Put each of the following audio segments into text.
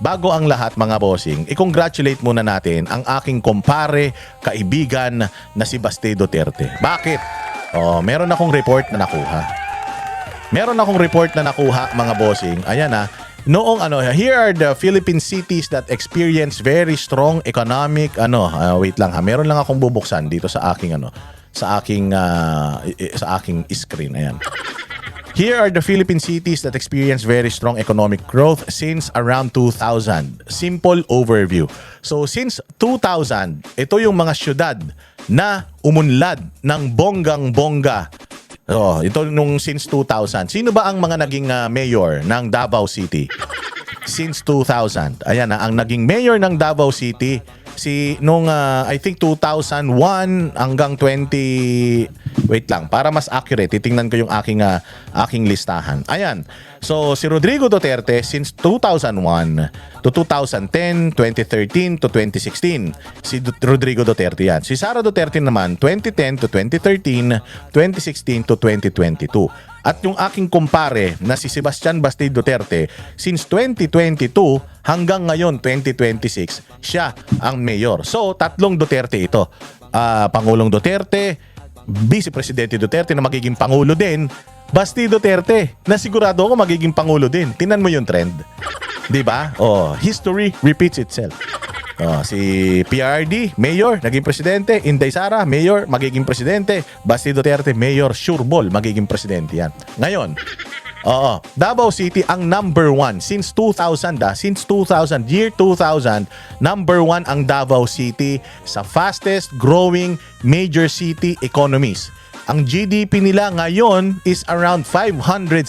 bago ang lahat mga bossing, i-congratulate muna natin ang aking kumpare, kaibigan na si Baste Duterte. Bakit? Meron akong report na nakuha mga bossing. Ayan noong here are the Philippine cities that experience very strong economic wait lang meron lang akong bubuksan dito sa aking sa aking screen. Ayan. Here are the Philippine cities that experience very strong economic growth since around 2000. Simple overview. So since 2000, ito yung mga syudad na umunlad ng bonggang-bongga. Ito nung since 2000. Sino ba ang mga naging mayor ng Davao City? Since 2000. Ayan ang naging mayor ng Davao City nung I think 2001 hanggang 20 wait lang para mas accurate titingnan ko yung aking listahan. Ayan. So si Rodrigo Duterte since 2001 to 2010, 2013 to 2016. Si Rodrigo Duterte yan. Si Sara Duterte naman 2010 to 2013, 2016 to 2022. At yung aking kumpare na si Sebastian Baste Duterte since 2022 hanggang ngayon 2026, siya ang mayor. So, tatlong Duterte ito. Pangulong Duterte, Vice Presidente Duterte na magiging Pangulo din, Baste Duterte na sigurado ako magiging Pangulo din. Tingnan mo yung trend. 'Di ba? History repeats itself. Si PRD, mayor, naging presidente. Inday Sara, mayor, magiging presidente. Baste Duterte, mayor, sure ball, magiging presidente yan. Ngayon, Davao City ang number 1 since 2000 year 2000, number 1 ang Davao City sa fastest growing major city economies. Ang GDP nila ngayon is around 570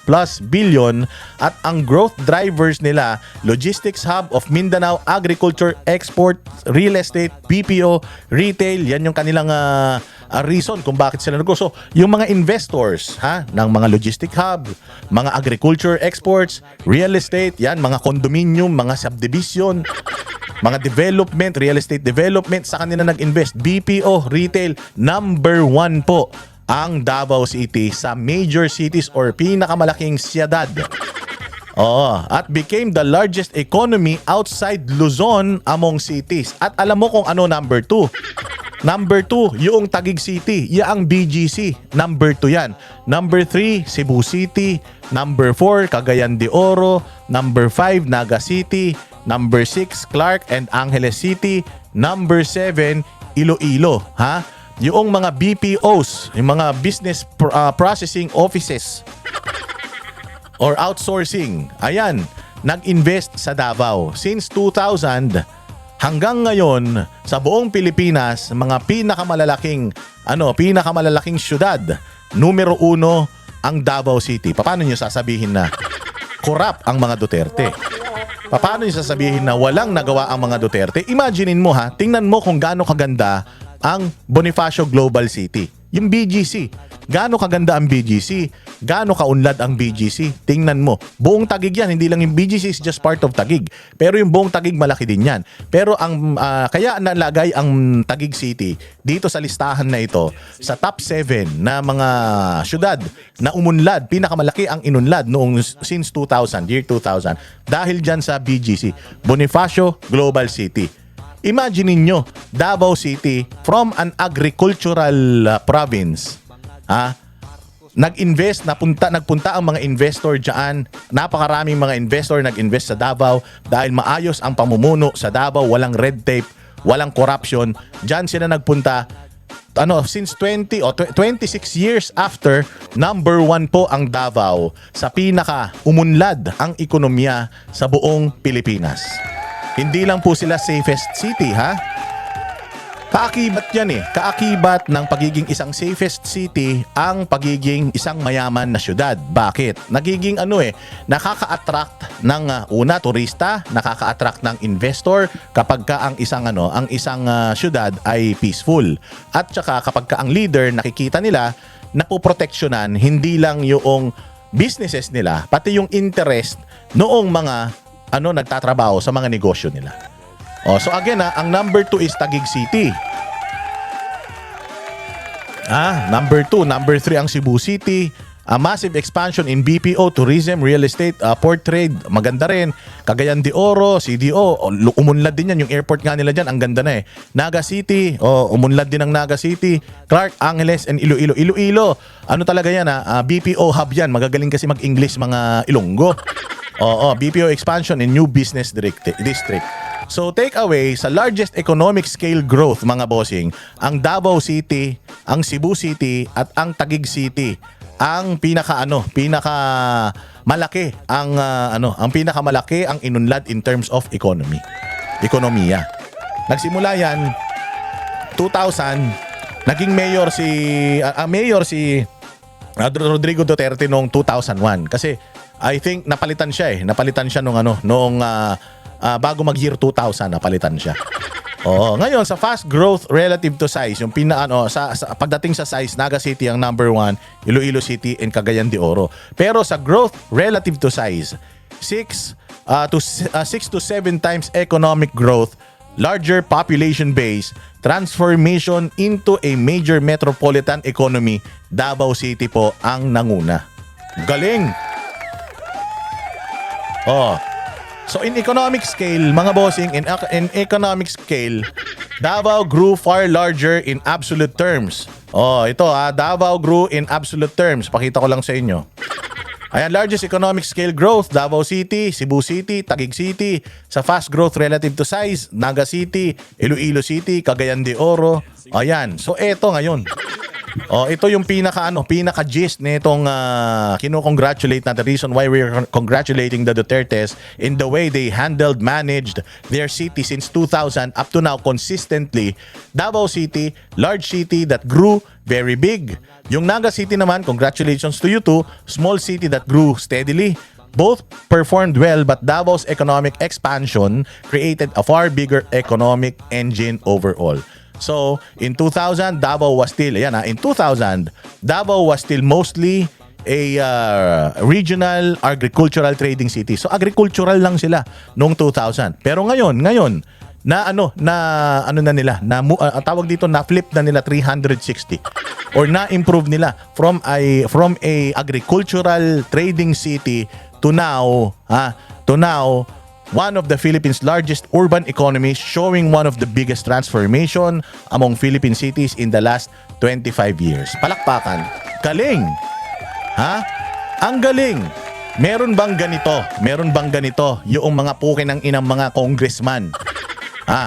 plus billion at ang growth drivers nila, logistics hub of Mindanao, agriculture, export, real estate, BPO, retail, yan yung kanilang reason kung bakit sila nag-grow. So, yung mga investors ng mga logistic hub, mga agriculture exports, real estate, yan, mga condominium, mga subdivision, mga development, real estate development, sa kanila nag-invest. BPO, retail, number 1 po ang Davao City sa major cities or pinakamalaking siyudad. At became the largest economy outside Luzon among cities. At alam mo kung ano number 2? Number 2, yung Taguig City. Yaang BGC. Number 2 yan. Number 3, Cebu City. Number 4, Cagayan de Oro. Number 5, Naga City. Number 6, Clark and Angeles City. Number 7, Iloilo. Yung mga BPOs, yung mga business processing offices or outsourcing. Ayan, nag-invest sa Davao. Since 2000 hanggang ngayon sa buong Pilipinas, mga pinakamalalaking syudad, numero 1 ang Davao City. Paano niyo sasabihin na corrupt ang mga Duterte? Paano niyo sasabihin na walang nagawa ang mga Duterte? Imaginein mo tingnan mo kung gaano kaganda ang Bonifacio Global City. Yung BGC, gaano kaganda ang BGC? Gaano kaunlad ang BGC? Tingnan mo. Buong Taguig yan, hindi lang yung BGC is just part of Taguig. Pero yung buong Taguig malaki din yan. Pero kaya nalagay ang Taguig City dito sa listahan na ito sa top 7 na mga syudad na umunlad, pinakamalaki ang inunlad noong since 2000, year 2000 dahil dyan sa BGC, Bonifacio Global City. Imagine niyo, Davao City from an agricultural province, nagpunta ang mga investor diyan. Napakaraming mga investor nag-invest sa Davao dahil maayos ang pamumuno sa Davao, walang red tape, walang corruption. Diyan sila nagpunta. Since 26 years after, number 1 po ang Davao sa pinaka umunlad ang ekonomiya sa buong Pilipinas. Hindi lang po sila safest city, Kaakibat yan Kaakibat ng pagiging isang safest city ang pagiging isang mayaman na syudad. Bakit? Nagiging nakaka-attract ng turista, nakaka-attract ng investor kapag ka ang isang syudad ay peaceful. At saka kapag ka ang leader nakikita nila napoproteksyonan hindi lang yung businesses nila, pati yung interest noong mga nagtatrabaho sa mga negosyo nila. So again, ang number 2 is Taguig City. Number 2, number 3 ang Cebu City, A massive expansion in BPO, tourism, real estate, port trade, maganda rin. Cagayan de Oro, CDO, umunlad din yan. Yung airport nga nila dyan, ang ganda na eh. Naga City, umunlad din ang Naga City. Clark, Angeles, and Iloilo. Iloilo, ano talaga yan BPO hub yan. Magagaling kasi mag-English mga Ilonggo. BPO expansion in new business district. So take away sa largest economic scale growth mga bossing, ang Davao City, ang Cebu City at ang Taguig City. Ang pinaka malaki ang pinakamalaki ang inunlad in terms of ekonomiya. Nagsimula yan 2000, naging mayor si Rodrigo Duterte noong 2001 kasi I think napalitan siya noong bago mag year 2000 napalitan siya. Ngayon sa fast growth relative to size, yung sa pagdating sa size, Naga City ang number 1, Iloilo City and Cagayan de Oro. Pero sa growth relative to size, 6 to 7 times economic growth, larger population base, transformation into a major metropolitan economy, Davao City po ang nanguna. Galing! So in economic scale, mga bossing, in economic scale, Davao grew far larger in absolute terms. Davao grew in absolute terms. Pakita ko lang sa inyo. Ayan, largest economic scale growth, Davao City, Cebu City, Taguig City. Sa fast growth relative to size, Naga City, Iloilo City, Cagayan de Oro. Ayan, so eto ngayon. Ito yung pinaka-gist nitong kino-congratulate na the reason why we're congratulating the Dutertes in the way they managed their city since 2000 up to now consistently. Davao City, large city that grew very big. Yung Naga City naman, congratulations to you too, small city that grew steadily. Both performed well, but Davao's economic expansion created a far bigger economic engine overall. So, in 2000, Davao was still, Davao was still mostly a regional agricultural trading city. So, agricultural lang sila noong 2000. Pero ngayon, tawag dito, na-flip na nila 360 or na-improve nila from a agricultural trading city to now, one of the Philippines' largest urban economies, showing one of the biggest transformation among Philippine cities in the last 25 years. Palakpakan. Galing! Ang galing! Meron bang ganito yung mga pukin ng inang mga congressman?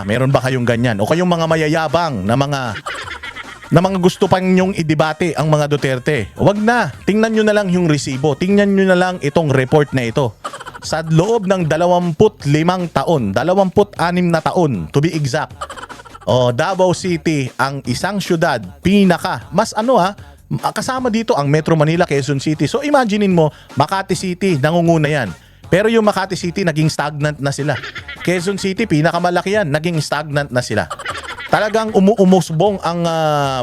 Meron ba kayong ganyan? O kayong mga mayayabang na mga gusto pang nyong idebate ang mga Duterte? Wag na. Tingnan nyo na lang yung resibo. Tingnan nyo na lang itong report na ito. Sa loob ng 25 taon, 26 na taon, to be exact, Davao City ang isang syudad, kasama dito ang Metro Manila, Quezon City. So imaginein mo, Makati City, nangunguna yan. Pero yung Makati City, naging stagnant na sila. Quezon City, pinakamalaki yan, naging stagnant na sila. Talagang umusbong ang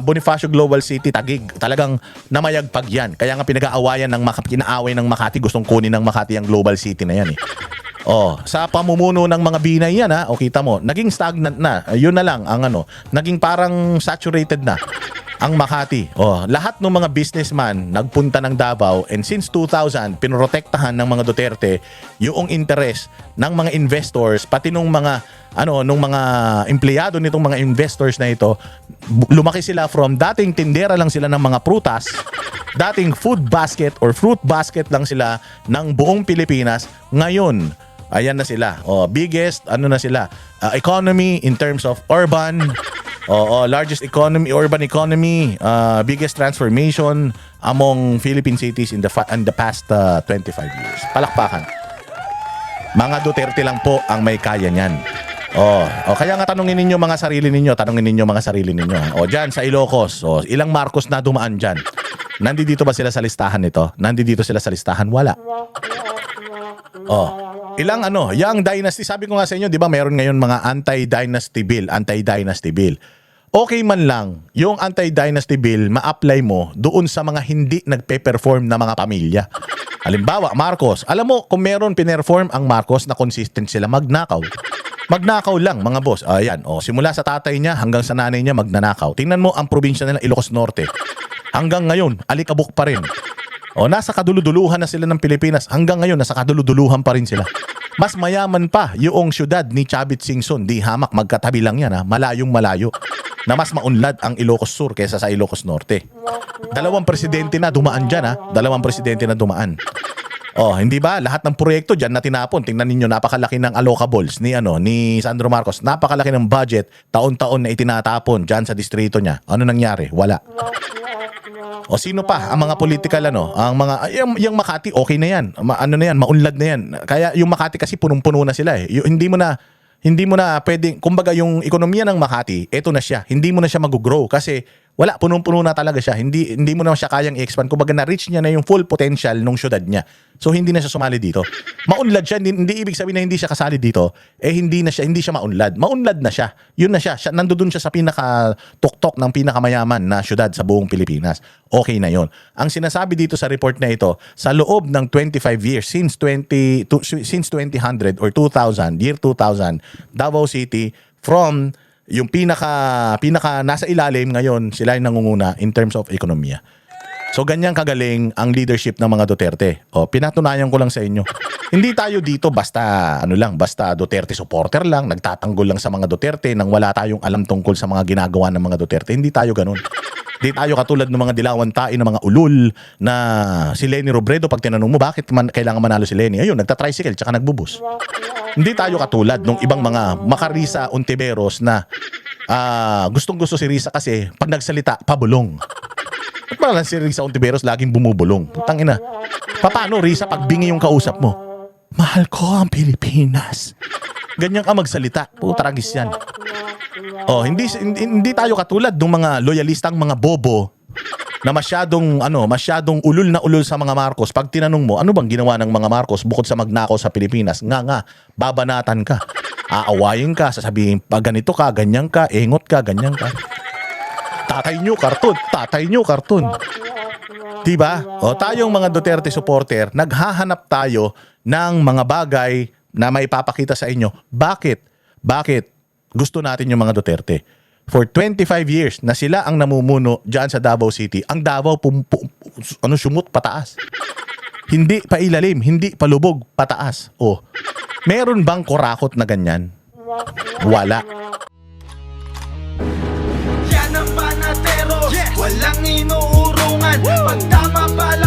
Bonifacio Global City, Taguig. Talagang namayagpag yan. Kaya nga pinag-aawayan kinaaway ng Makati, gustong kunin ng Makati ang Global City na yan eh. Sa pamumuno ng mga binay yan kita mo, naging stagnant na. Yun na lang ang naging parang saturated na ang Makati. Lahat ng mga businessman nagpunta ng Davao, and since 2000 pinrotektahan ng mga Duterte yung interes ng mga investors, pati nung mga empleyado nitong mga investors na ito. Lumaki sila from dating tindera lang sila ng mga prutas, dating food basket or fruit basket lang sila ng buong Pilipinas. Ngayon, ayan na sila. Biggest economy in terms of urban, largest economy, urban economy, biggest transformation among Philippine cities in the past 25 years. Palakpakan. Mga Duterte lang po ang may kaya niyan. Kaya nga tanungin ninyo mga sarili ninyo. Diyan sa Ilocos, ilang Marcos na dumaan diyan? Nandito ba sila sa listahan nito? Nandito sila sa listahan? Wala. Ilang Yang Dynasty, sabi ko nga sa inyo, 'di ba, meron ngayon mga anti-dynasty bill. Okay man lang yung anti-dynasty bill ma-apply mo doon sa mga hindi nagpe-perform na mga pamilya. Halimbawa, Marcos. Alam mo, kung meron pinerform ang Marcos na consistent sila magnakaw. Magnakaw lang, mga boss. Ayan, simula sa tatay niya hanggang sa nanay niya magnanakaw. Tingnan mo ang probinsya nila, Ilocos Norte. Hanggang ngayon, alikabok pa rin. O nasa kaduluduluhan na sila ng Pilipinas. Hanggang ngayon, nasa kaduluduluhan pa rin sila. Mas mayaman pa yung syudad ni Chavit Singson. Di hamak, magkatabi lang yan ha. Malayong malayo. Na mas maunlad ang Ilocos Sur kaysa sa Ilocos Norte. 2 presidente na dumaan dyan ha. 2 presidente na dumaan. Oh, hindi ba? Lahat ng proyekto diyan na tinapon. Tingnan ninyo, napakalaki ng allocables ni Sandro Marcos. Napakalaki ng budget, taon-taon na itinatapon diyan sa distrito niya. Ano nangyari? Wala. O sino pa? Ang mga political ang mga yung Makati okay na 'yan. Maunlad na 'yan. Kaya yung Makati kasi punong-puno na sila eh. Hindi mo na pwedeng, kumbaga yung ekonomiya ng Makati, eto na siya. Hindi mo na siya mag-grow kasi wala, punong-puno na talaga siya. Hindi mo na siya kayang i-expand. Kumbaga na-reach niya na yung full potential ng syudad niya. So hindi na siya sumali dito. Maunlad siya, hindi ibig sabihin na hindi siya kasali dito. Hindi siya maunlad. Maunlad na siya. Yun na siya. Nandoon siya sa pinaka-tuktok ng pinakamayaman na syudad sa buong Pilipinas. Okay na yun. Ang sinasabi dito sa report na ito, sa loob ng 25 years, since 2000 or 2000, year 2000, Davao City, from yung pinaka nasa ilalim ngayon, sila yung nangunguna in terms of ekonomiya. So ganyan kagaling ang leadership ng mga Duterte. O pinatunayan ko lang sa inyo. Hindi tayo dito basta basta Duterte supporter lang, nagtatanggol lang sa mga Duterte nang wala tayong alam tungkol sa mga ginagawa ng mga Duterte. Hindi tayo ganun. Hindi tayo katulad ng mga dilawan tayo ng mga ulul na si Leni Robredo, pag tinanong mo bakit kailangan manalo si Leni, ayun, nagta-tricycle tsaka nagbubus. Hindi tayo katulad ng ibang mga makarisa Ontiveros na gustong-gusto si Risa kasi pag nagsalita, pabulong. At parang si Risa Ontiveros laging bumubulong. Putang ina. Paano Risa pag bingi yung kausap mo? Mahal ko ang Pilipinas. Ganyan ka magsalita. Putragis yan. Oh, hindi tayo katulad ng mga loyalistang mga bobo na masyadong ulul na ulul sa mga Marcos. Pag tinanong mo, ano bang ginawa ng mga Marcos bukod sa magnakaw sa Pilipinas? Babanatan ka. Aawayin ka, sasabihin, pag ganito ka, ganyan ka, engot ka, ganyan ka. Tatay nyo karton. Diba? O tayong mga Duterte supporter, naghahanap tayo ng mga bagay na may papakita sa inyo. Bakit gusto natin yung mga Duterte? For 25 years na sila ang namumuno dyan sa Davao City, ang Davao sumut pataas. Hindi pa ilalim, hindi pa lubog, pataas. Oh, meron bang kurakot na ganyan? Wala. Yan ang panatero, walang inuurungan. Pag tama pala